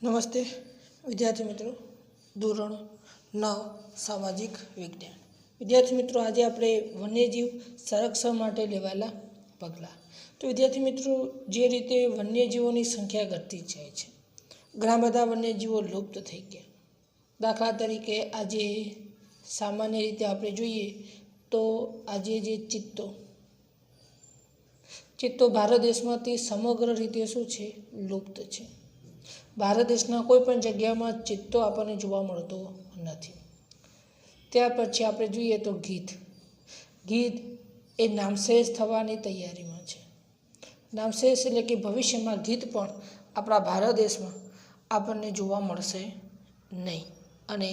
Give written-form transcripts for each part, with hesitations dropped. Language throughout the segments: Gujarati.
नमस्ते विद्यार्थी मित्रों। धोरण 9 सामाजिक विज्ञान। विद्यार्थी मित्रों, आज આપણે વન્યજીવ સંરક્ષણ માટે લેવાયેલા પગલાં। તો વિદ્યાર્થી મિત્રો, જે રીતે વન્યજીવોની સંખ્યા ઘટતી જાય છે, ઘણા બધા વન્યજીવો લુપ્ત થઈ ગયા। દાખલા તરીકે આજે સામાન્ય રીતે આપણે જોઈએ તો આજે જે ચિત્તો ભારત દેશમાંથી સમગ્ર રીતે શું છે, લુપ્ત છે। ભારત દેશના કોઈ પણ જગ્યામાં ચિત્તો આપણને જોવા મળતો નથી। ત્યાર પછી આપણે જોઈએ તો ગીધ એ નામશેષ થવાની તૈયારીમાં છે। નામશેષ એટલે કે ભવિષ્યમાં ગીધ પણ આપણા ભારત દેશમાં આપણને જોવા મળશે નહીં। અને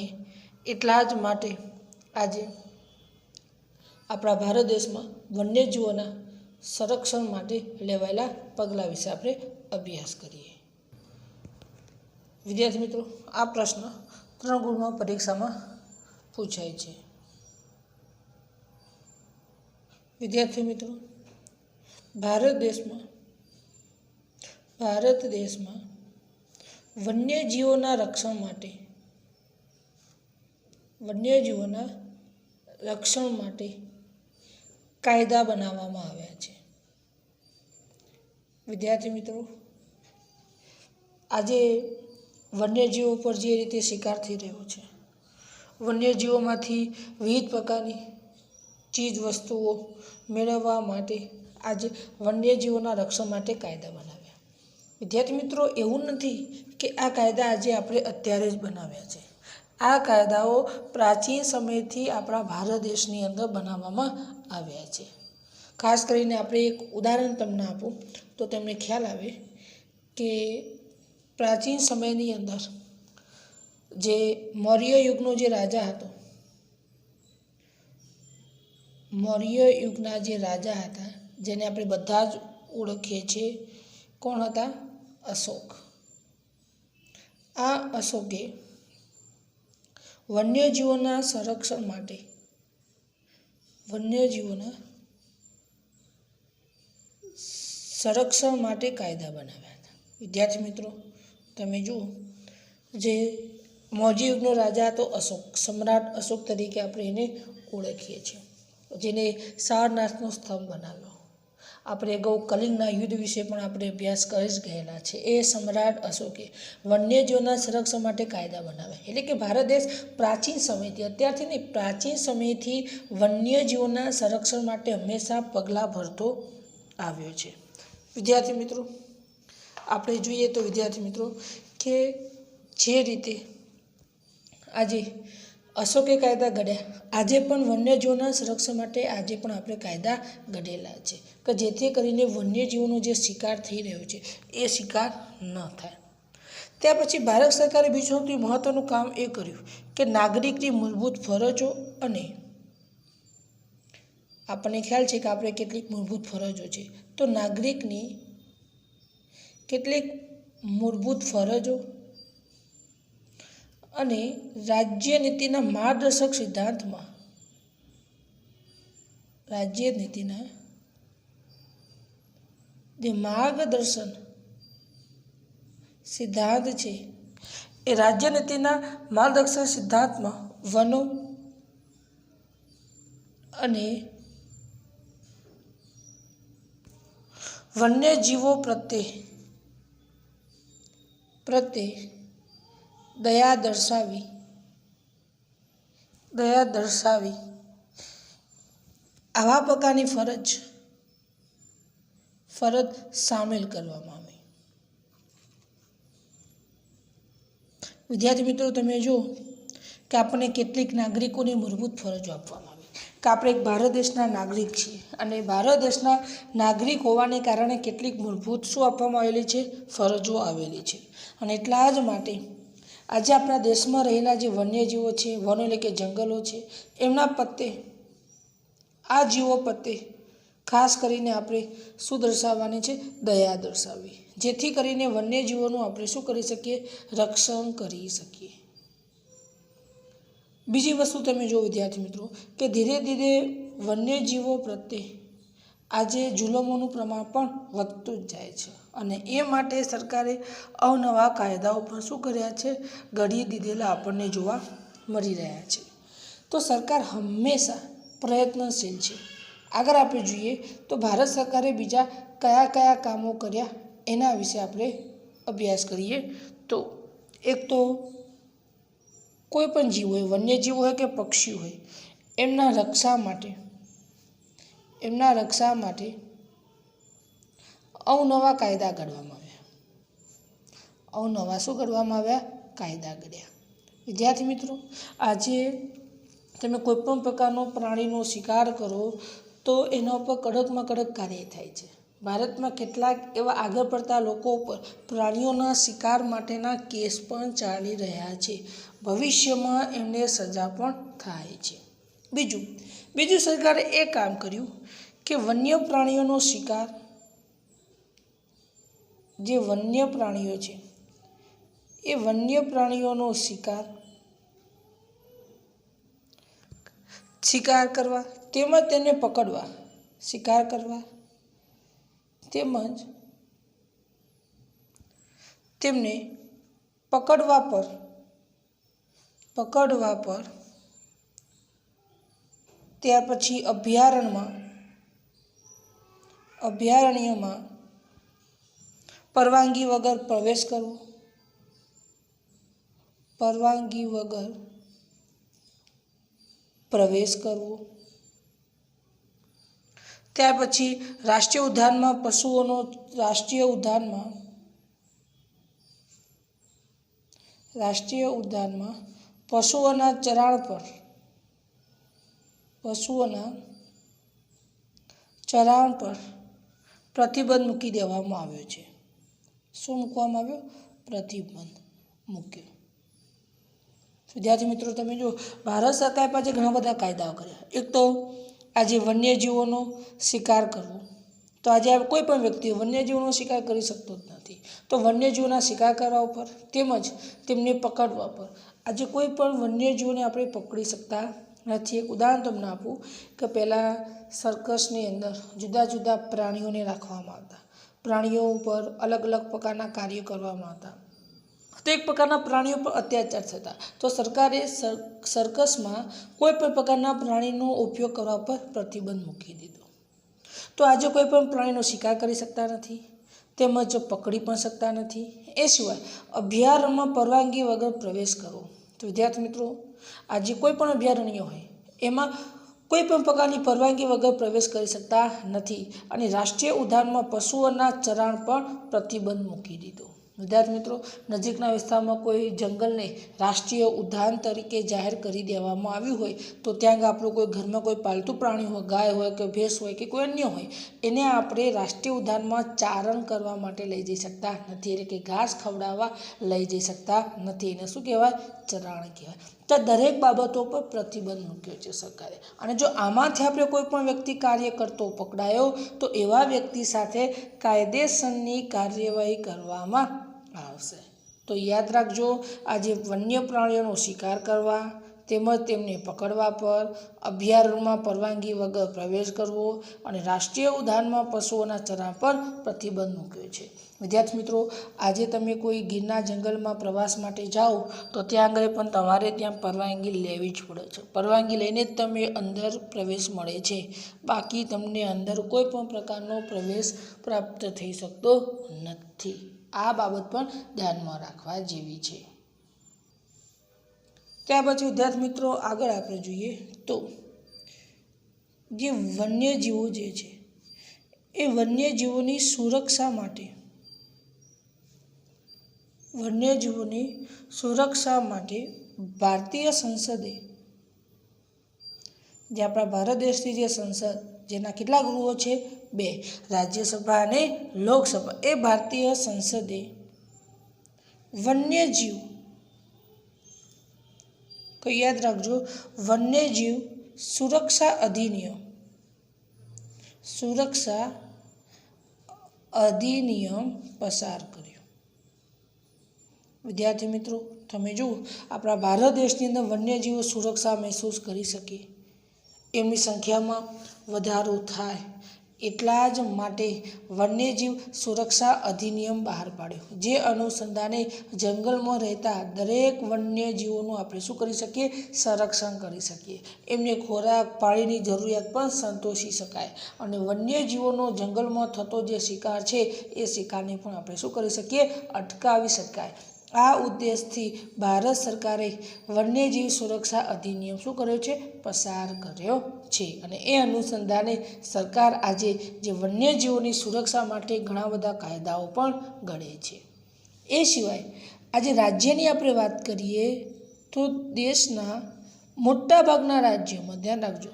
એટલા જ માટે આજે આપણા ભારત દેશમાં વન્યજીવોના સંરક્ષણ માટે લેવાયેલા પગલાં વિશે આપણે અભ્યાસ કરીએ। વિદ્યાર્થી મિત્રો, આ પ્રશ્ન 3 ગુણમાં પરીક્ષામાં પૂછાય છે। વિદ્યાર્થી મિત્રો, ભારત દેશમાં વન્યજીવોના રક્ષણ માટે કાયદા બનાવવામાં આવ્યા છે। વિદ્યાર્થી મિત્રો, આજે વન્યજીવો પર જે રીતે શિકાર થઈ રહ્યો છે, વન્યજીવોમાંથી વિવિધ પ્રકારની ચીજ વસ્તુઓ મેળવવા માટે આજે વન્યજીવોના રક્ષણ માટે કાયદા બનાવ્યા। વિદ્યાર્થી મિત્રો, એવું નથી કે આ કાયદા આજે આપણે અત્યારે જ બનાવ્યા છે। આ કાયદાઓ પ્રાચીન સમયથી આપણા ભારત દેશની અંદર બનાવવામાં આવ્યા છે। ખાસ કરીને આપણે એક ઉદાહરણ તમને આપું તો તમને ખ્યાલ આવે કે પ્રાચીન સમયની અંદર જે મૌર્ય યુગનો જે રાજા હતો, મૌર્ય યુગના જે રાજા હતા, જેને આપણે બધા જ ઓળખીએ છીએ, કોણ હતા? અશોક। આ અશોકે વન્યજીવોના સંરક્ષણ માટે કાયદા બનાવ્યા હતા। વિદ્યાર્થી મિત્રો, તમે જુઓ, જે મૌર્ય યુગનો રાજા હતો અશોક, સમ્રાટ અશોક તરીકે આપણે એને ઓળખીએ છીએ, જેને સારનાથનો સ્તંભ બનાવ્યો। આપણે અગાઉ કલિંગના યુદ્ધ વિશે પણ આપણે અભ્યાસ કરી જ ગયેલા છે। એ સમ્રાટ અશોકે વન્યજીવોના સંરક્ષણ માટે કાયદા બનાવ્યા। એટલે કે ભારત દેશ પ્રાચીન સમયથી, અત્યારથી નહીં, પ્રાચીન સમયથી વન્યજીવોના સંરક્ષણ માટે હંમેશા પગલાં ભરતો આવ્યો છે। વિદ્યાર્થી મિત્રો, આપણે જોઈએ તો વિદ્યાર્થી મિત્રો કે જે રીતે આજે અશોકે કાયદા ઘડ્યા, આજે પણ વન્યજીવોના સંરક્ષણ માટે આજે પણ આપણે કાયદા ઘડેલા છે કે જેથી કરીને વન્યજીવોનો જે શિકાર થઈ રહ્યો છે એ શિકાર ન થાય। ત્યાર પછી ભારત સરકારે બીજું સૌથી મહત્ત્વનું કામ એ કર્યું કે નાગરિકની મૂળભૂત ફરજો અને આપણને ખ્યાલ છે કે આપણે કેટલીક મૂળભૂત ફરજો છે, તો નાગરિકની કેટલીક મૂળભૂત ફરજો અને રાજ્યનીતિના માર્ગદર્શક સિદ્ધાંતમાં રાજ્યનીતિના જે માર્ગદર્શન સિદ્ધાંત છે, એ રાજ્યનીતિના માર્ગદર્શક સિદ્ધાંતમાં વનો અને વન્યજીવો પ્રત્યે દયા દર્શાવી આવા પ્રકારની ફરજ સામેલ કરવામાં આવી। વિદ્યાર્થી મિત્રો, તમે જુઓ કે આપણને કેટલીક નાગરિકોની મૂળભૂત ફરજો આપવામાં આવી કે આપણે એક ભારત દેશના નાગરિક છીએ અને ભારત દેશના નાગરિક હોવાને કારણે કેટલીક મૂળભૂત શું આપવામાં આવેલી છે? ફરજો આવેલી છે। અને એટલા જ માટે આજે આપણા દેશમાં રહેલા જે વન્યજીવો છે, વનો એટલે કે જંગલો છે, એમના પ્રત્યે, આ જીવો પ્રત્યે ખાસ કરીને આપણે શું દર્શાવવાની છે? દયા દર્શાવવી, જેથી કરીને વન્યજીવોનું આપણે શું કરી શકીએ? રક્ષણ કરી શકીએ। બીજી વસ્તુ તમે જો વિદ્યાર્થી મિત્રો કે ધીરે ધીરે વન્યજીવો પ્રત્યે આજે જુલમોનું પ્રમાણ પણ વધતું જ જાય છે। અને એ માટે સરકારે અવનવા કાયદાઓ પણ શું કર્યા છે, ઘડી દીધેલા આપણને જોવા મળી રહ્યા છે. તો સરકાર હંમેશા પ્રયત્નશીલ છે. આગળ આપણે જોઈએ તો ભારત સરકારે બીજા કયા કયા કામો કર્યા એના વિશે આપણે અભ્યાસ કરીએ. તો એક તો કોઈ પણ જીવ હોય, વન્યજીવ હોય કે પક્ષી હોય, એમના રક્ષા માટે અવનવા કાયદા ઘડવામાં આવ્યા. અવનવા શું કરવામાં આવ્યા? કાયદા ઘડ્યા. વિદ્યાર્થી મિત્રો, આજે તમે કોઈપણ પ્રકારનો પ્રાણીનો શિકાર કરો તો એના ઉપર કડકમાં કડક કાર્ય થાય છે. ભારતમાં કેટલાક એવા આગળ પડતા લોકો ઉપર પ્રાણીઓના શિકાર માટેના કેસ પણ ચાલી રહ્યા છે. ભવિષ્યમાં એમને સજા પણ થાય છે. બીજું સરકારે એ કામ કર્યું કે વન્ય પ્રાણીઓનો શિકાર, જે વન્ય પ્રાણીઓ છે એ વન્ય પ્રાણીઓનો શિકાર કરવા તેમજ તેને પકડવા, શિકાર કરવા તેમજ તેમને પકડવા પર ત્યાર પછી અભયારણ્યમાં પરવાનગી વગર પ્રવેશ કરવો, ત્યાર પછી રાષ્ટ્રીય ઉદ્યાનમાં પશુઓના ચરાણ પર પ્રતિબંધ મૂકી દેવામાં આવ્યો છે. શું મૂકવામાં આવ્યો? પ્રતિબંધ મૂક્યો. વિદ્યાર્થી મિત્રો, તમે જો ભારત સરકાર પાસે ઘણા બધા કાયદાઓ કર્યા. એક તો આજે વન્યજીવોનો શિકાર કરવો. તો આજે કોઈ પણ વ્યક્તિ વન્યજીવોનો શિકાર કરી શકતો જ નથી. તો વન્યજીવોના શિકાર કરવા ઉપર તેમજ તેમને પકડવા પર આજે કોઈ પણ વન્યજીવોને આપણે પકડી શકતા નથી. એક ઉદાહરણ તમને આપું કે પહેલાં સર્કસની અંદર જુદા જુદા પ્રાણીઓને રાખવામાં આવતા. પ્રાણીઓ ઉપર અલગ અલગ પ્રકારના કાર્યો કરવામાં આવતા. તો એક પ્રકારના પ્રાણીઓ પર અત્યાચાર થતા. તો સરકારે સર્કસમાં કોઈ પણ પ્રકારના પ્રાણીનો ઉપયોગ કરવા પર પ્રતિબંધ મૂકી દીધો. તો આજે કોઈ પણ પ્રાણીનો શિકાર કરી શકતા નથી તેમજ પકડી પણ શકતા નથી. એ સિવાય અભયારણ્યમાં પરવાનગી વગર પ્રવેશ કરવો. તો વિદ્યાર્થી મિત્રો, આજે કોઈ પણ અભયારણ્ય હોય એમાં કોઈ પણ પ્રકારની પરવાનગી વગર પ્રવેશ કરી શકતા નથી. અને રાષ્ટ્રીય ઉદ્યાનમાં પશુઓના ચરાણ પર પ્રતિબંધ મૂકી દીધો. વિદ્યાર્થી મિત્રો, નજીકના વિસ્તારમાં કોઈ જંગલને રાષ્ટ્રીય ઉદ્યાન તરીકે જાહેર કરી દેવામાં આવ્યું હોય તો ત્યાં આપણું કોઈ ઘરમાં કોઈ પાલતુ પ્રાણી હોય, ગાય હોય કે ભેંસ હોય કે કોઈ અન્ય હોય, એને આપણે રાષ્ટ્રીય ઉદ્યાનમાં ચારણ કરવા માટે લઈ જઈ શકતા નથી. એટલે કે ઘાસ ખવડાવવા લઈ જઈ શકતા નથી. એને શું કહેવાય? ચરાણ કહેવાય. તો દરેક બાબતો પર પ્રતિબંધ મૂક્યો છે સરકારે. અને જો આમાંથી આપણે કોઈ પણ વ્યક્તિ કાર્ય કરતો પકડાયો તો એવા વ્યક્તિ સાથે કાયદેસરની કાર્યવાહી કરવામાં આવશે. તો યાદ રાખજો, આજે વન્ય પ્રાણીઓનો શિકાર કરવા તેમજ તેમને પકડવા પર અભયારણ્યમાં પરવાનગી વગર પ્રવેશ કરવો અને રાષ્ટ્રીય ઉદ્યાનમાં પશુઓના ચરાણ પર પ્રતિબંધ મૂક્યો છે. વિદ્યાર્થી મિત્રો, આજે તમે કોઈ ગીરના જંગલમાં પ્રવાસ માટે જાઓ તો ત્યાં આગળ પણ તમારે ત્યાં પરવાનગી લેવી જ પડે છે. પરવાનગી લઈને જ તમે અંદર પ્રવેશ મળે છે. બાકી તમને અંદર કોઈ પણ પ્રકારનો પ્રવેશ પ્રાપ્ત થઈ શકતો નથી. આ બાબત પણ ધ્યાનમાં રાખવા જેવી છે. ત્યાર પછી વિદ્યાર્થી મિત્રો, આગળ આપણે જોઈએ તો જે વન્યજીવો જે છે એ વન્યજીવોની સુરક્ષા માટે ભારતીય સંસદે, જે આપણા ભારત દેશની જે સંસદ, જેના કેટલા ગૃહો છે? 2, રાજ્યસભા અને લોકસભા. એ ભારતીય સંસદે વન્યજીવ, યાદ રાખજો, વન્યજીવ સુરક્ષા અધિનિયમ પસાર કર્યો. વિદ્યાર્થી મિત્રો, તમે જુઓ, આપણા ભારત દેશની અંદર વન્યજીવો સુરક્ષા મહેસૂસ કરી શકે, એમની સંખ્યામાં વધારો થાય એટલા જ માટે વન્યજીવ સુરક્ષા અધિનિયમ બહાર પાડ્યો, જે અનુસંધાને જંગલમાં રહેતા દરેક વન્યજીવોનું આપણે શું કરી શકીએ? સંરક્ષણ કરી શકીએ. એમને ખોરાક પાણીની જરૂરિયાત પણ સંતોષી શકાય અને વન્યજીવોનો જંગલમાં થતો જે શિકાર છે એ શિકારને પણ આપણે શું કરી શકીએ? અટકાવી શકાય. આ ઉદ્દેશથી ભારત સરકારે વન્યજીવ સુરક્ષા અધિનિયમ શું કર્યો છે? પસાર કર્યો છે. અને એ અનુસંધાને સરકાર આજે જે વન્યજીવોની સુરક્ષા માટે ઘણા બધા કાયદાઓ પણ ઘડે છે. એ સિવાય આજે રાજ્યની આપણે વાત કરીએ તો દેશના મોટાભાગના રાજ્યોમાં, ધ્યાન રાખજો,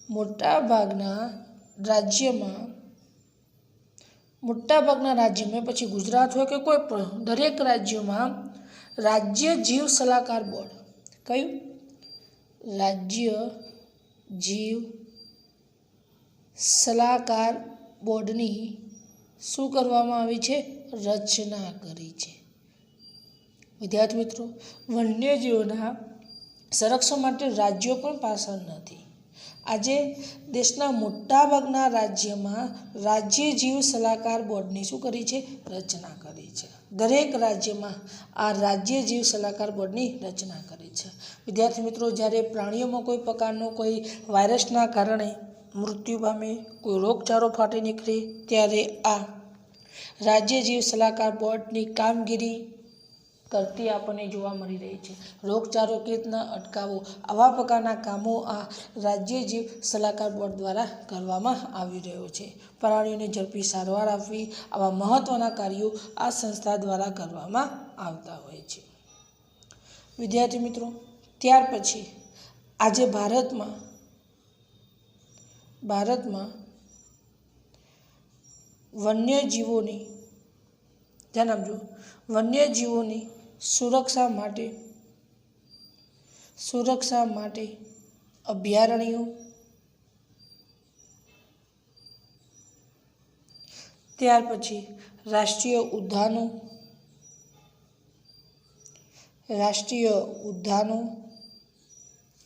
મોટાભાગના રાજ્યોમાં પછી ગુજરાત હોય કે કોઈ પણ દરેક રાજ્યોમાં રાજ્ય જીવ સલાહકાર બોર્ડ, કયું? રાજ્ય જીવ સલાહકાર બોર્ડની શું કરવામાં આવી છે? રચના કરી છે. વિદ્યાર્થી મિત્રો, વન્યજીવોના સંરક્ષણ માટે રાજ્યો પણ પાછળ નથી. આજે દેશના મોટાભાગના રાજ્યમાં રાજ્ય જીવ સલાહકાર બોર્ડની શું કરી છે? રચના કરી છે. દરેક રાજ્યમાં આ રાજ્ય જીવ સલાહકાર બોર્ડની રચના કરી છે. વિદ્યાર્થી મિત્રો, જ્યારે પ્રાણીઓમાં કોઈ પ્રકારનો કોઈ વાયરસના કારણે મૃત્યુ પામે, કોઈ રોગચાળો ફાટી નીકળે, ત્યારે આ રાજ્ય જીવ સલાહકાર બોર્ડની કામગીરી કરતી આપણને જોવા મળી રહી છે. રોગચાળો કેવી રીતના અટકાવવો, આવા પ્રકારના કામો આ રાજ્ય જીવ સલાહકાર બોર્ડ દ્વારા કરવામાં આવી રહ્યો છે. પ્રાણીઓને ઝડપી સારવાર આપવી, આવા મહત્ત્વના કાર્યો આ સંસ્થા દ્વારા કરવામાં આવતા હોય છે. વિદ્યાર્થી મિત્રો, ત્યાર પછી આજે ભારતમાં વન્યજીવોની, ધ્યાન આપજો, વન્યજીવોની સુરક્ષા માટે અભયારણ્યો, ત્યાર પછી રાષ્ટ્રીય ઉદ્યાનો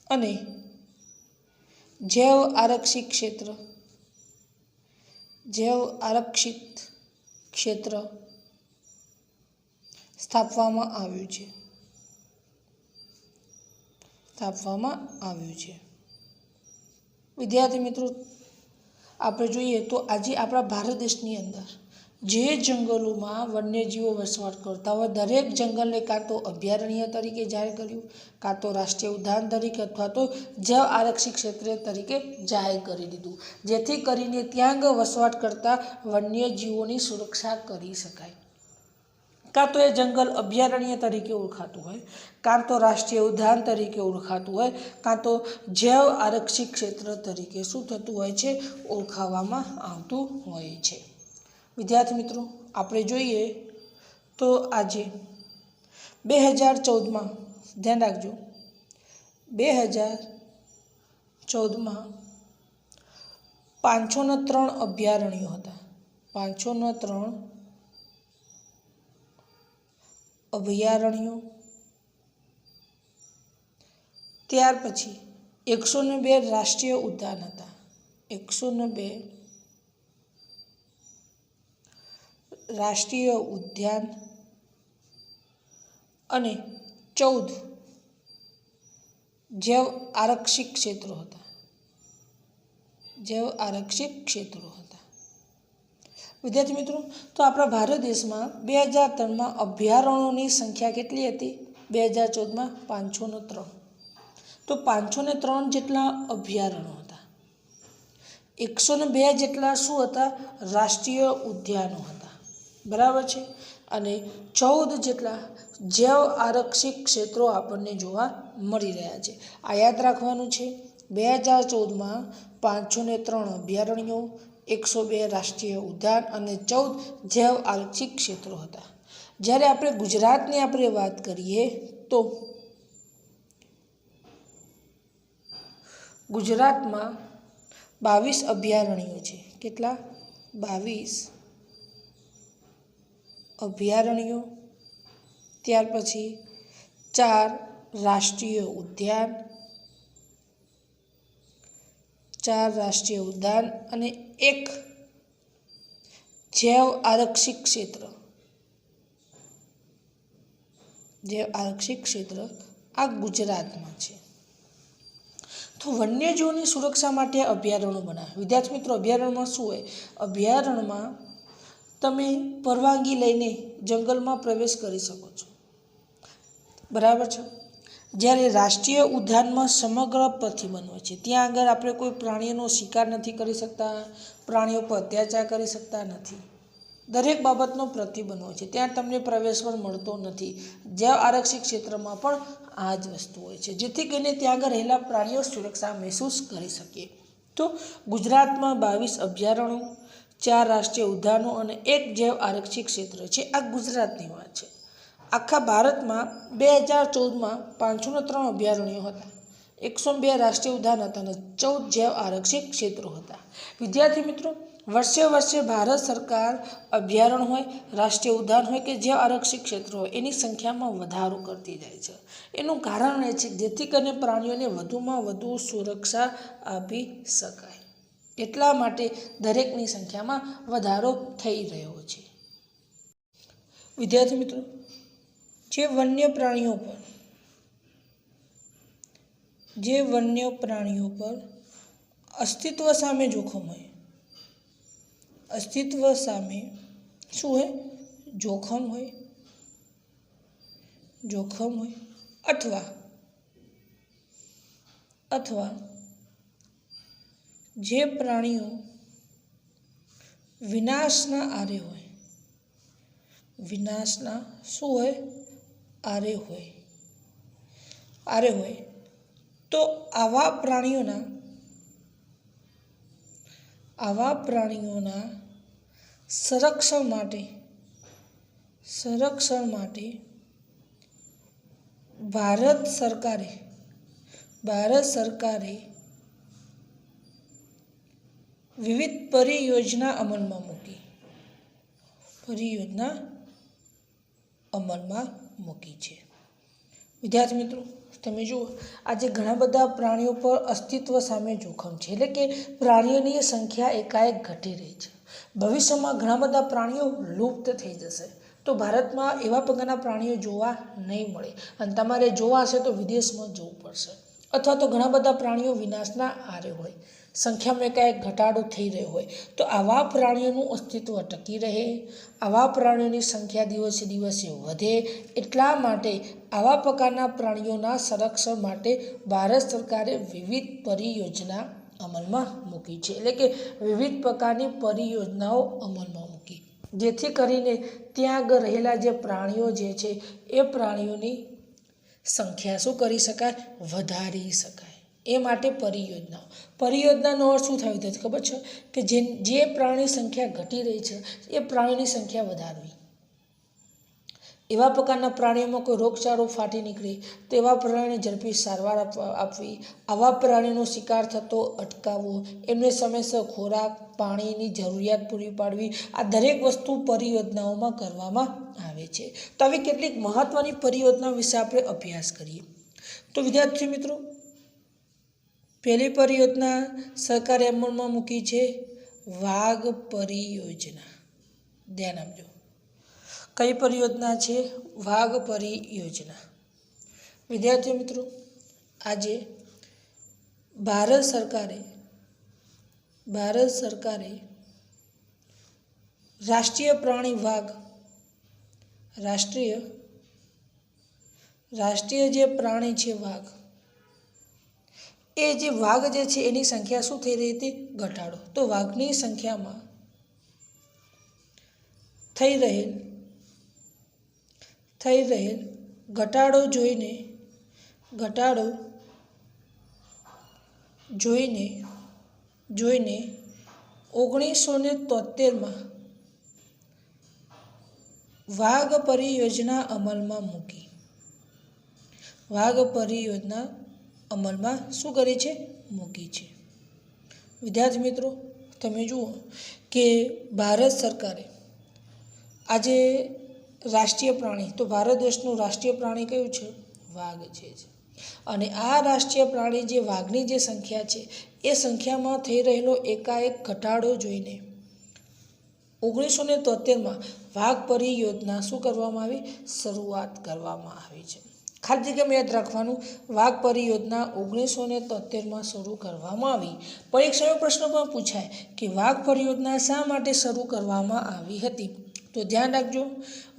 અને જૈવ આરક્ષિત ક્ષેત્ર સ્થાપવામાં આવ્યું છે. વિદ્યાર્થી મિત્રો, આપણે જોઈએ તો આજે આપણા ભારત દેશની અંદર જે જંગલોમાં વન્યજીવો વસવાટ કરતા હોય, દરેક જંગલને કાં તો અભયારણ્ય તરીકે જાહેર કર્યું, કાં તો રાષ્ટ્રીય ઉદ્યાન તરીકે અથવા તો જૈવ આરક્ષિત ક્ષેત્ર તરીકે જાહેર કરી દીધું, જેથી કરીને ત્યાં આગળ વસવાટ કરતા વન્યજીવોની સુરક્ષા કરી શકાય. કાં તો એ જંગલ અભયારણ્ય તરીકે ઓળખાતું હોય, કાં તો રાષ્ટ્રીય ઉદ્યાન તરીકે ઓળખાતું હોય, કાં તો જૈવ આરક્ષિત ક્ષેત્ર તરીકે શું થતું હોય છે? ઓળખાવામાં આવતું હોય છે. વિદ્યાર્થી મિત્રો, આપણે જોઈએ તો આજે 2014માં, ધ્યાન રાખજો, 2014માં 503 અભયારણ્યો હતા. 503 અભયારણ્યો. ત્યાર પછી 102 રાષ્ટ્રીય ઉદ્યાન હતા. 102 રાષ્ટ્રીય ઉદ્યાન અને 14 જૈવ આરક્ષિત ક્ષેત્રો હતા. વિદ્યાર્થી મિત્રો, તો આપણા ભારત દેશમાં 2003માં અભયારણ્યોની સંખ્યા કેટલી હતી? 2014માં 503. તો 503 જેટલા અભયારણ્યો હતા. 102 જેટલા શું હતા? રાષ્ટ્રીય ઉદ્યાનો હતા. બરાબર છે. અને 14 જેટલા જૈવ આરક્ષિત ક્ષેત્રો આપણને જોવા મળી રહ્યા છે. આ યાદ રાખવાનું છે. 2014માં 503 અભયારણ્યો, 102 રાષ્ટ્રીય ઉદ્યાન અને 14 જૈવ આરક્ષિત ક્ષેત્રો હતા. જ્યારે આપણે ગુજરાતની વાત કરીએ તો ગુજરાતમાં 22 અભયારણ્યો છે. કેટલા? 22 અભયારણ્યો. ત્યાર પછી 4 રાષ્ટ્રીય ઉદ્યાન, 4 રાષ્ટ્રીય ઉદ્યાન અને 1 જૈવ આરક્ષિત ક્ષેત્ર. જૈવ આરક્ષિત ક્ષેત્ર આ ગુજરાતમાં છે. તો વન્યજીવોની સુરક્ષા માટે અભયારણ્યો બનાવે. વિદ્યાર્થી મિત્રો, અભયારણ્યમાં શું હોય? અભયારણ્યમાં તમે પરવાનગી લઈને જંગલમાં પ્રવેશ કરી શકો છો, બરાબર છે. જ્યારે રાષ્ટ્રીય ઉદ્યાનમાં સમગ્ર પ્રતિબંધ હોય છે. ત્યાં આગળ આપણે કોઈ પ્રાણીઓનો શિકાર નથી કરી શકતા, પ્રાણીઓ પર અત્યાચાર કરી શકતા નથી. દરેક બાબતનો પ્રતિબંધ હોય છે. ત્યાં તમને પ્રવેશ પણ મળતો નથી. જૈવ આરક્ષિત ક્ષેત્રમાં પણ આ જ વસ્તુ હોય છે, જેથી કરીને ત્યાં આગળ રહેલા પ્રાણીઓ સુરક્ષા મહેસૂસ કરી શકે. તો ગુજરાતમાં 22 અભયારણ્યો, 4 રાષ્ટ્રીય ઉદ્યાનો અને 1 જૈવ આરક્ષિત ક્ષેત્ર છે. આ ગુજરાતની વાત છે. આખા ભારતમાં 2014માં 503 અભયારણ્યો હતા, 102 રાષ્ટ્રીય ઉદ્યાન હતા અને 14 જૈવ આરક્ષિત ક્ષેત્રો હતા. વિદ્યાર્થી મિત્રો, વર્ષે ભારત સરકાર અભયારણ્ય હોય, રાષ્ટ્રીય ઉદ્યાન હોય કે જૈવ આરક્ષિત ક્ષેત્રો હોય, એની સંખ્યામાં વધારો કરતી જાય છે. એનું કારણ એ છે જેથી કરીને પ્રાણીઓને વધુમાં વધુ સુરક્ષા આપી શકાય. એટલા માટે દરેકની સંખ્યામાં વધારો થઈ રહ્યો છે. વિદ્યાર્થી મિત્રો, જે વન્ય પ્રાણીઓ પર અસ્તિત્વ સામે જોખમ હોય, અસ્તિત્વ સામે શું હોય? જોખમ હોય અથવા જે પ્રાણીઓ વિનાશના આરે હોય, આરે હોય તો આવા પ્રાણીઓના સંરક્ષણ માટે ભારત સરકારે વિવિધ પરિયોજના અમલમાં મૂકી છે. વિદ્યાર્થી મિત્રો, તમે જુઓ, આજે ઘણા બધા પ્રાણીઓ પર અસ્તિત્વ સામે જોખમ છે, એટલે કે પ્રાણીઓની સંખ્યા એકાએક ઘટી રહી છે. ભવિષ્યમાં ઘણા બધા પ્રાણીઓ લુપ્ત થઈ જશે. તો ભારતમાં એવા પ્રકારના પ્રાણીઓ જોવા નહીં મળે અને તમારે જોવા હશે તો વિદેશમાં જવું પડશે. અથવા તો ઘણા બધા પ્રાણીઓ વિનાશના આરે હોય, સંખ્યામાં એકાએક ઘટાડો થઈ રહ્યો હોય. તો આવા પ્રાણીઓનું અસ્તિત્વ ટકી રહે, આવા પ્રાણીઓની સંખ્યા દિવસે દિવસે વધે, એટલા માટે આવા પ્રકારના પ્રાણીઓના સંરક્ષણ માટે ભારત સરકારે વિવિધ પરિયોજના અમલમાં મૂકી છે. એટલે કે વિવિધ પ્રકારની પરિયોજનાઓ અમલમાં મૂકી, જેથી કરીને ત્યાં આગળ રહેલા જે પ્રાણીઓ જે છે એ પ્રાણીઓની સંખ્યા શું કરી શકાય? વધારી શકાય. એ માટે પરિયોજનાનો અર્થ શું થાય છે ખબર છે? કે જે પ્રાણી સંખ્યા ઘટી રહી છે એ પ્રાણીની સંખ્યા વધારવી. એવા પ્રકારના પ્રાણીઓમાં કોઈ રોગચાળો ફાટી નીકળે તો એવા પ્રાણીઓને ઝડપી સારવાર આપવી, આવા પ્રાણીઓનો શિકાર થતો અટકાવવો, એમને સમયસર ખોરાક, પાણીની જરૂરિયાત પૂરી પાડવી, આ દરેક વસ્તુ પરિયોજનાઓમાં કરવામાં આવે છે. તો આવી કેટલીક મહત્ત્વની પરિયોજના વિશે આપણે અભ્યાસ કરીએ. તો વિદ્યાર્થી મિત્રો, પહેલી પરિયોજના સરકારે અમલમાં મૂકી છે વાઘ પરિયોજના. ધ્યાન આપજો. કઈ પરિયોજના છે? વાઘ પરિયોજના. વિદ્યાર્થી મિત્રો, આજે ભારત સરકારે રાષ્ટ્રીય પ્રાણી વાઘ, રાષ્ટ્રીય જે પ્રાણી છે વાઘ, એ જે વાઘ જે છે એની સંખ્યા શું થઈ રહી હતી? ઘટાડો. તો વાઘની સંખ્યામાં થઈ રહેલ ઘટાડો જોઈને 1973માં વાઘ પરિયોજના અમલમાં શું કરી છે? મૂકી છે. વિદ્યાર્થી મિત્રો, તમે જુઓ કે ભારત સરકારે આજે રાષ્ટ્રીય પ્રાણી, તો ભારત દેશનું રાષ્ટ્રીય પ્રાણી કયું છે? વાઘ છે. અને આ રાષ્ટ્રીય પ્રાણી જે વાઘની જે સંખ્યા છે એ સંખ્યામાં થઈ રહેલો એકાએક ઘટાડો જોઈને 1973માં વાઘ પરિયોજના શું કરવામાં આવી? શરૂઆત કરવામાં આવી છે. ખાલી જગ્યામાં યાદ રાખવાનું, વાઘ પરિયોજના 1973માં શરૂ કરવામાં આવી. પરીક્ષામાં પ્રશ્ન પણ પૂછાય કે વાઘ પરિયોજના શા માટે શરૂ કરવામાં આવી હતી? તો ધ્યાન રાખજો,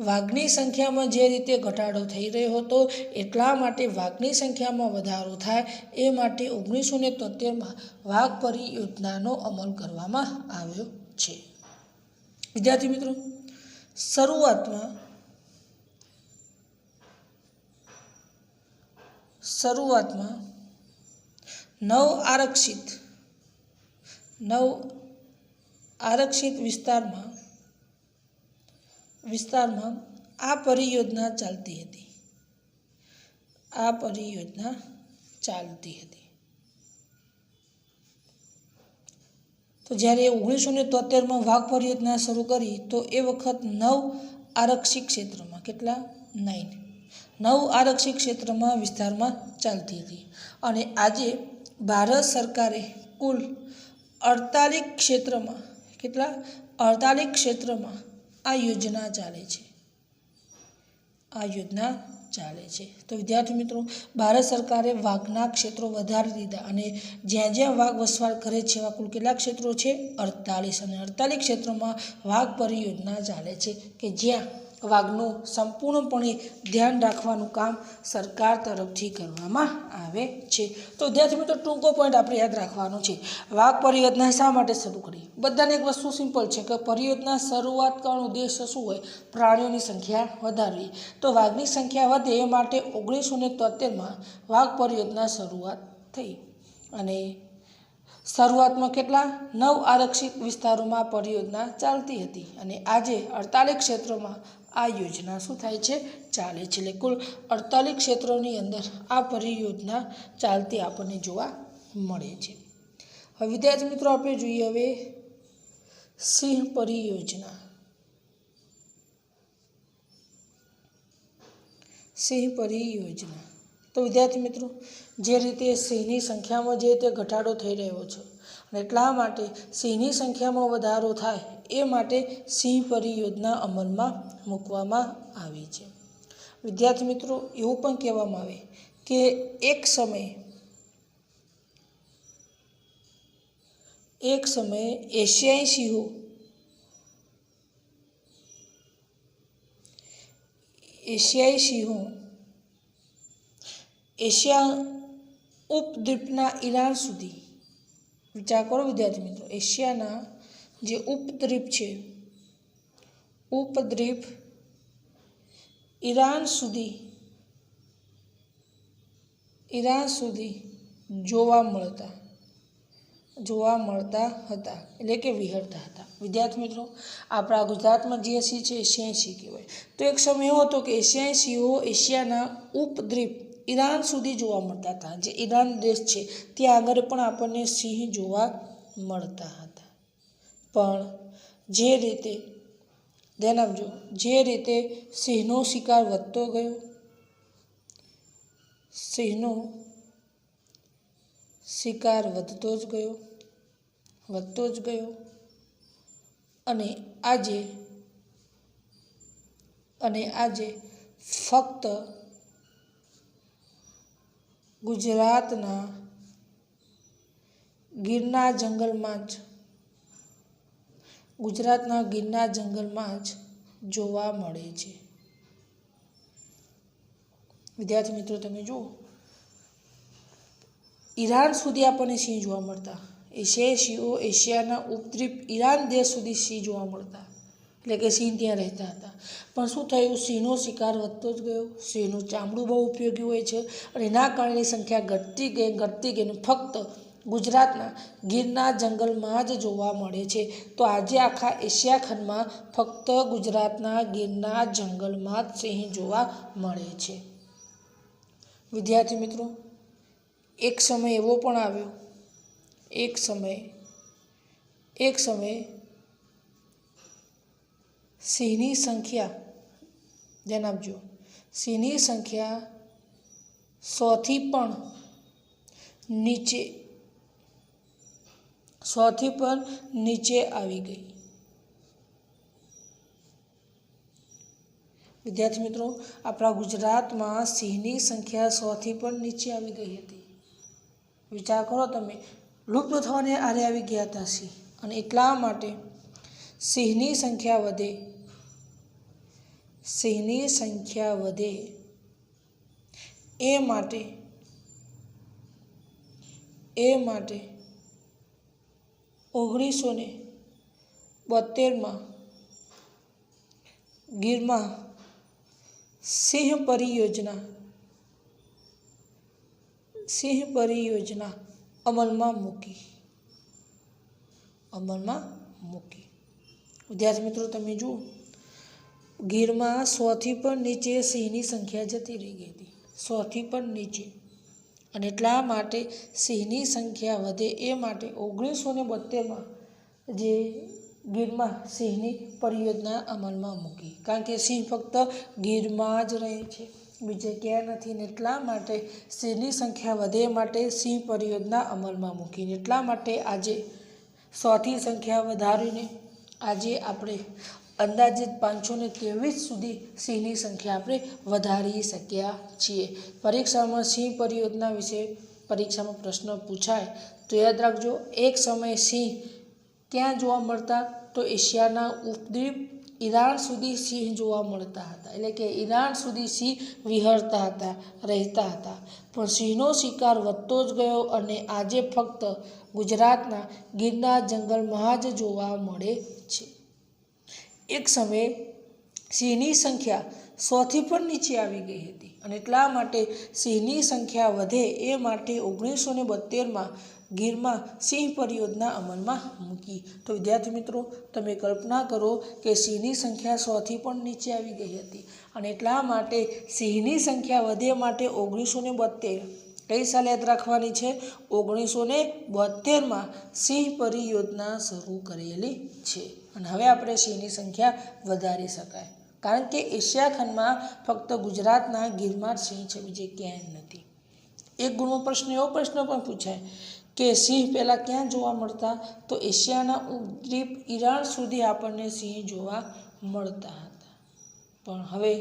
વાઘની સંખ્યામાં જે રીતે ઘટાડો થઈ રહ્યો હતો એટલા માટે વાઘની સંખ્યામાં વધારો થાય એ માટે 1973માં વાઘ પરિયોજનાનો અમલ કરવામાં આવ્યો છે. વિદ્યાર્થી મિત્રો, શરૂઆતમાં નવ આરક્ષિત વિસ્તારમાં આ પરિયોજના ચાલતી હતી. તો જ્યારે 1973માં વાઘ પરિયોજના શરૂ કરી તો એ વખત 9 આરક્ષિત ક્ષેત્રમાં, કેટલા? 9 આરક્ષિત ક્ષેત્રમાં વિસ્તારમાં ચાલતી હતી. અને આજે ભારત સરકારે કુલ 48 ક્ષેત્રમાં, કેટલા? 48 ક્ષેત્રમાં આ યોજના ચાલે છે. તો વિદ્યાર્થી મિત્રો, ભારત સરકારે વાઘના ક્ષેત્રો વધારી દીધા અને જ્યાં જ્યાં વાઘ વસવાટ કરે છે એવા કુલ કેટલા ક્ષેત્રો છે? 48. અને 48 ક્ષેત્રોમાં વાઘ પરિયોજના ચાલે છે કે જ્યાં વાઘનું સંપૂર્ણપણે ધ્યાન રાખવાનું કામ સરકાર તરફથી કરવામાં આવે છે. તો વિદ્યાર્થી મિત્રો, ટૂંકો પોઈન્ટ આપણે યાદ રાખવાનો છે. વાઘ પરિયોજના શા માટે શરૂ કરી? બધાને એક વસ્તુ સિમ્પલ છે કે પરિયોજના શરૂઆત કરવાનો ઉદ્દેશ્ય શું હોય? પ્રાણીઓની સંખ્યા વધારવી. તો વાઘની સંખ્યા વધે એ માટે 1973માં વાઘ પરિયોજના શરૂઆત થઈ. અને શરૂઆતમાં કેટલા? 9 આરક્ષિત વિસ્તારોમાં પરિયોજના ચાલતી હતી. અને આજે 48 ક્ષેત્રોમાં આ યોજના શું થાય છે? ચાલે છે. એટલે કુલ 48 ક્ષેત્રોની અંદર આ પરિયોજના ચાલતી આપણને જોવા મળે છે. હવે વિદ્યાર્થી મિત્રો, આપણે જોઈએ હવે સિંહ પરિયોજના. તો વિદ્યાર્થી મિત્રો, જે રીતે સિંહની સંખ્યામાં જે રીતે ઘટાડો થઈ રહ્યો છે અને એટલા માટે સિંહની સંખ્યામાં વધારો થાય એ માટે સિંહ પરિયોજના અમલમાં મૂકવામાં આવી છે. વિદ્યાર્થી મિત્રો, એવું પણ કહેવામાં આવે કે એક સમયે એશિયાઈ સિંહો એશિયા ઉપદ્વીપના ઈરાન સુધી, વિચાર કરો વિદ્યાર્થી મિત્રો, એશિયાના જે ઉપદ્વીપ છે, ઉપદ્વીપ ઈરાન સુધી જોવા મળતા હતા, એટલે કે વિહરતા હતા. વિદ્યાર્થી મિત્રો, આપણા ગુજરાતમાં જે સિંહ છે એશિયાઈ સિંહ કહેવાય. તો એક સમય એવો હતો કે એશિયાઈ સિંહો એશિયાના ઉપદ્વીપ ઈરાન સુધી જોવા મળતા હતા. જે ઈરાન દેશ છે ત્યાં આગળ પણ આપણને સિંહ જોવા મળતા હતા. પણ જે રીતે સિંહનો શિકાર વધતો ગયો અને આજે ફક્ત ગુજરાતના ગીરના જંગલમાં જ જોવા મળે છે. વિદ્યાર્થી મિત્રો, તમે જુઓ, ઈરાન સુધી આપણને સિંહ જોવા મળતા, એશિયાઈ સિંહો એશિયાના ઉપદ્વીપ ઈરાન દેશ સુધી સિંહ જોવા મળતા, એટલે કે સિંહ ત્યાં રહેતા હતા. પણ શું થયું? સિંહનો શિકાર વધતો જ ગયો. સિંહનું ચામડું બહુ ઉપયોગી હોય છે અને એના કારણે સંખ્યા ઘટતી ગઈ ફક્ત ગુજરાતના ગીરના જંગલમાં જ જોવા મળે છે. તો આજે આખા એશિયા ખંડમાં ફક્ત ગુજરાતના ગીરના જંગલમાં જ સિંહ જોવા મળે છે. વિદ્યાર્થી મિત્રો, એક સમય એવો પણ આવ્યો, એક સમયે સિંહની સંખ્યા 100થી પણ નીચે આવી ગઈ. વિદ્યાર્થી મિત્રો, આપણા ગુજરાતમાં સિંહની સંખ્યા 100થી પણ નીચે આવી ગઈ હતી. વિચાર કરો તમે, લુપ્ત થવાને આરે આવી ગયા હતા સિંહ, અને એટલા માટે સિંહની સંખ્યા વધે એ માટે 1972માં ગીરમાં સિંહ પરિયોજના અમલમાં મૂકી. વિદ્યાર્થી મિત્રો, તમે જુઓ, ગીરમાં 100થી પણ નીચે સિંહની સંખ્યા જતી રહી ગઈ હતી. 100થી પણ નીચે, અને એટલા માટે સિંહની સંખ્યા વધે એ માટે 1972માં જે ગીરમાં સિંહની પરિયોજના અમલમાં મૂકી. કારણ કે સિંહ ફક્ત ગીરમાં જ રહે છે, બીજે ક્યાંય નથી, ને એટલા માટે સિંહની સંખ્યા વધે એ માટે સિંહ પરિયોજના અમલમાં મૂકી. એટલા માટે આજે 100થી સંખ્યા વધારીને આજે આપણે અંદાજિત 523 સુધી સિંહની સંખ્યા આપણે વધારી શક્યા છીએ. પરીક્ષામાં સિંહ પરિયોજના વિશે પરીક્ષામાં પ્રશ્ન પૂછાય તો યાદ રાખજો, એક સમયે સિંહ ક્યાં જોવા મળતા? તો એશિયાના ઉપદ્વીપ ઈરાન સુધી સિંહ જોવા મળતા હતા. એટલે કે ઈરાન સુધી સિંહ વિહરતા હતા, રહેતા હતા. પણ સિંહનો શિકાર વધતો જ ગયો અને આજે ફક્ત ગુજરાતના ગીરના જંગલમાં જ જોવા મળે છે. એક સમયે સિંહની સંખ્યા 100થી પણ નીચે આવી ગઈ હતી, અને એટલા માટે સિંહની સંખ્યા વધે એ માટે 1972માં ગીરમાં સિંહ પરિયોજના અમલમાં મૂકી. તો વિદ્યાર્થી મિત્રો, તમે કલ્પના કરો કે સિંહની સંખ્યા 100થી પણ નીચે આવી ગઈ હતી, અને એટલા માટે સિંહની સંખ્યા વધે માટે 1972 કઈ સાલ યાદ રાખવાની છે? 1972માં સિંહ પરિયોજના શરૂ કરેલી છે. અને હવે આપણે સિંહની સંખ્યા વધારી શકાય, કારણ કે એશિયા ખંડમાં ફક્ત ગુજરાતના ગીરમાં જ સિંહ છે, બીજે ક્યાંય નથી. એક ગુણનો પ્રશ્ન એવો પ્રશ્ન પણ પૂછાય કે સિંહ પહેલાં ક્યાં જોવા મળતા? તો એશિયાના ઉપદ્વીપ ઈરાન સુધી આપણને સિંહ જોવા મળતા હતા, પણ હવે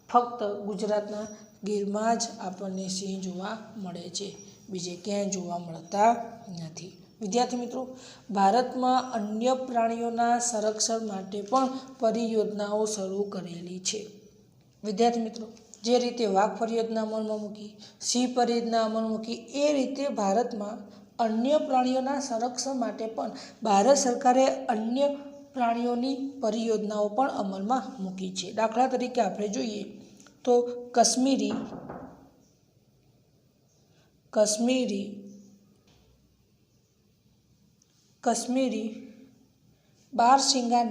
ફક્ત ગુજરાતના ગીરમાં જ આપણને સિંહ જોવા મળે છે, બીજે ક્યાંય જોવા મળતા નથી. વિદ્યાર્થી મિત્રો, ભારતમાં અન્ય પ્રાણીઓના સંરક્ષણ માટે પણ પરિયોજનાઓ શરૂ કરેલી છે. વિદ્યાર્થી મિત્રો, જે રીતે વાઘ પરિયોજના અમલમાં મૂકી, સિંહ પરિયોજના અમલમાં મૂકી, એ રીતે ભારતમાં અન્ય પ્રાણીઓના સંરક્ષણ માટે પણ ભારત સરકારે અન્ય પ્રાણીઓની પરિયોજનાઓ પણ અમલમાં મૂકી છે. દાખલા તરીકે આપણે જોઈએ તો કાશ્મીરી બારશિંગા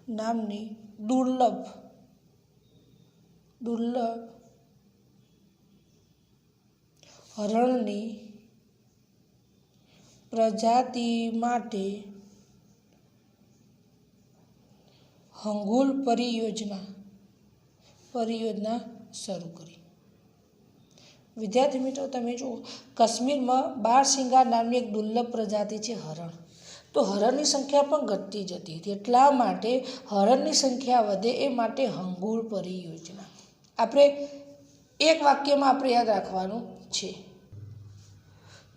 નામની દુર્લભ હરણની પ્રજાતિ માટે હંગુલ પરિયોજના શરૂ કરી. વિદ્યાર્થી મિત્રો, તમે જુઓ, કાશ્મીરમાં બારશિંગા નામની એક દુર્લભ પ્રજાતિ છે હરણ. તો હરણની સંખ્યા પણ ઘટતી જતી હતી, એટલા માટે હરણની સંખ્યા વધે એ માટે હંગુલ પરિયોજના. આપણે એક વાક્યમાં આપણે યાદ રાખવાનું છે.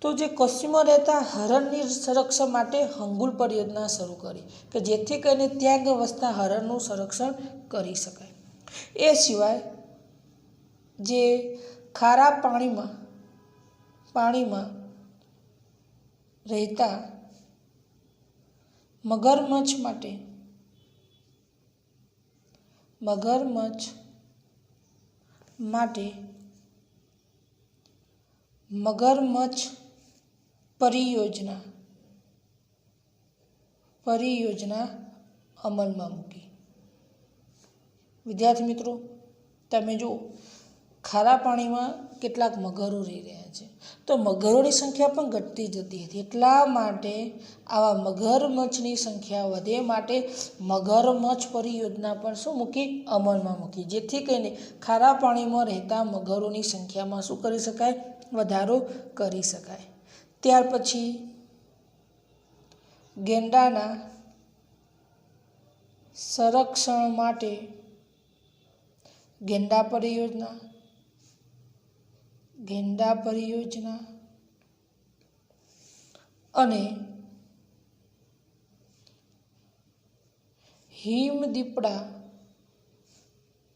તો જે કાશ્મીરમાં રહેતા હરણની સંરક્ષણ માટે હંગુલ પરિયોજના શરૂ કરી, કે જેથી કરીને ત્યાં વસતા હરણનું સંરક્ષણ કરી શકાય. એ સિવાય જે ખારા પાણીમાં રહેતા મગરમચ્છ માટે મગરમચ્છ પરિયોજના અમલમાં મૂકી. વિદ્યાર્થી મિત્રો, તમે જુઓ, મગરમચ્છ પરિયોજના અમલમાં મૂકી. મગરમચ્છ પરિયોજના અમલમાં મૂકી. વિદ્યાર્થી મિત્રો, તમે જુઓ, મગરમચ્છ પરિયોજના અમલમાં મૂકી. વિદ્યાર્થી મિત્રો, તમે જુઓ, મગરમચ્છ પરિયોજના અમલમાં મૂકી. વિદ્યાર્થી મિત્રો, તમે જુઓ, મગરમચ્છ પરિયોજના અમલમાં મૂકી. ખારા પાણીમાં કેટલાક મગરો રહી રહ્યા છે, તો મગરોની સંખ્યા પણ ઘટતી જતી હતી. એટલા માટે આવા મગરમચ્છની સંખ્યા વધે માટે મગરમચ્છ પરિયોજના પણ શું મૂકી? અમલમાં મૂકી, જેથી કરીને ખારા પાણીમાં રહેતા મગરોની સંખ્યામાં શું કરી શકાય? વધારો કરી શકાય. ત્યાર પછી ગેંડાના સંરક્ષણ માટે ગેંડા પરિયોજના અને હિમદીપડા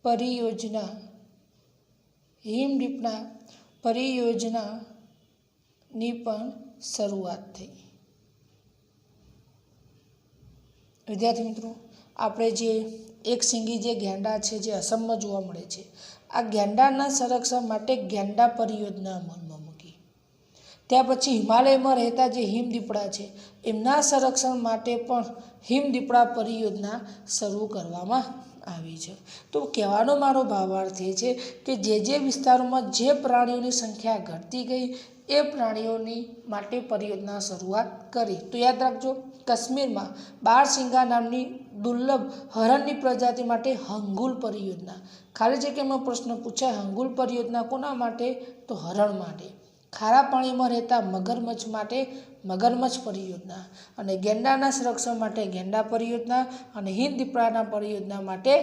પરિયોજનાની પણ શરૂઆત થઈ. વિદ્યાર્થી મિત્રો, આપણે જે એક શીંગી જે ગેંડા છે જે અસમમાં જોવા મળે છે, આ ગેંડાના સંરક્ષણ માટે ગેંડા પરિયોજના અમલમાં મૂકી. ત્યાર પછી હિમાલયમાં રહેતા જે હિમદીપડા છે એમના સંરક્ષણ માટે પણ હિમદીપડા પરિયોજના શરૂ કરવામાં આવી છે. તો કહેવાનો મારો ભાવાર્થ એ છે કે જે વિસ્તારોમાં જે પ્રાણીઓની સંખ્યા ઘટતી ગઈ એ પ્રાણીઓની માટે પરિયોજના શરૂઆત કરી. તો યાદ રાખજો, કાશ્મીરમાં બારસિંગા નામની દુર્લભ હરણની પ્રજાતિ માટે હંગુલ પરિયોજના. ખાલી જગ્યામાં પ્રશ્ન પૂછાય, હંગુલ પરિયોજના કોના માટે? તો હરણ માટે. ખારા પાણીમાં રહેતા મગરમચ્છ માટે મગરમચ્છ પરિયોજના, અને ગેંડાના સંરક્ષણ માટે ગેંડા પરિયોજના, અને હિમદીપડાના પરિયોજના માટે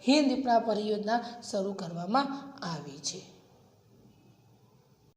હિમદીપડા પરિયોજના શરૂ કરવામાં આવી છે.